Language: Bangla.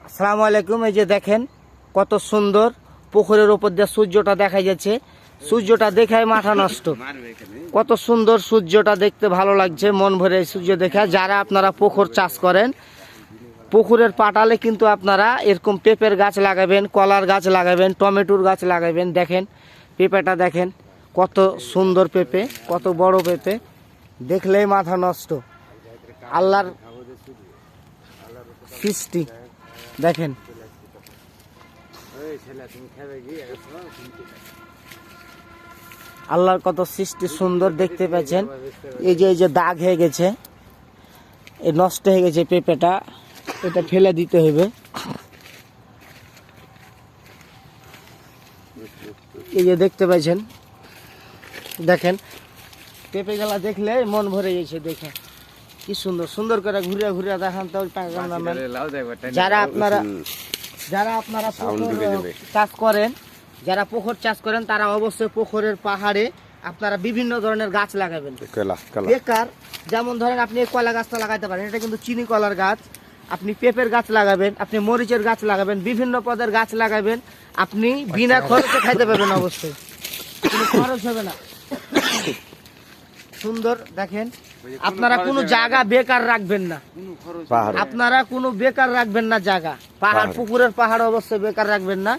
আসসালামু আলাইকুম। এই যে দেখেন কত সুন্দর পুকুরের উপর দিয়ে সূর্যটা দেখা যাচ্ছে। সূর্যটা দেখায় মাথা নষ্ট, কত সুন্দর সূর্যটা দেখতে ভালো লাগছে, মন ভরে সূর্য দেখা। যারা আপনারা পুকুর চাষ করেন, পুকুরের পাটালে কিন্তু আপনারা এরকম পেঁপের গাছ লাগাবেন, কলার গাছ লাগাবেন, টমেটোর গাছ লাগাবেন। দেখেন পেঁপেটা দেখেন কত সুন্দর পেঁপে, কত বড় পেঁপে, দেখলেই মাথা নষ্ট। আল্লাহর সৃষ্টি দেখেন। আল্লাহর কত সৃষ্টি সুন্দর দেখতে পাচ্ছেন। এই যে দাগ হয়ে গেছে, এই নষ্ট হয়ে গেছে পেঁপেটা, এটা ফেলে দিতে হবে। এই যে দেখতে পাচ্ছেন, দেখেন পেঁপে গেলা দেখলে মন ভরে গেছে। দেখে কি সুন্দর সুন্দর করে ঘুরে ঘুরে দেখান তো। যারা আপনারা চাষ করেন, যারা পুকুর চাষ করেন, তারা অবশ্যই পুকুরের পাহাড়ে আপনারা বিভিন্ন ধরনের গাছ লাগাবেন। বেকার যেমন ধরেন আপনি কলা গাছটা লাগাইতে পারেন, এটা কিন্তু চিনি কলার গাছ। আপনি পেঁপের গাছ লাগাবেন, আপনি মরিচের গাছ লাগাবেন, বিভিন্ন পদের গাছ লাগাবেন। আপনি বিনা খরচে খাইতে পারবেন, অবশ্যই কোনো খরচ হবে না। সুন্দর দেখেন। আপনারা কোনো জায়গা বেকার রাখবেন না, আপনারা কোনো বেকার রাখবেন না জায়গা। পাহাড় পুকুরের পাহাড় অবশ্যই বেকার রাখবেন না।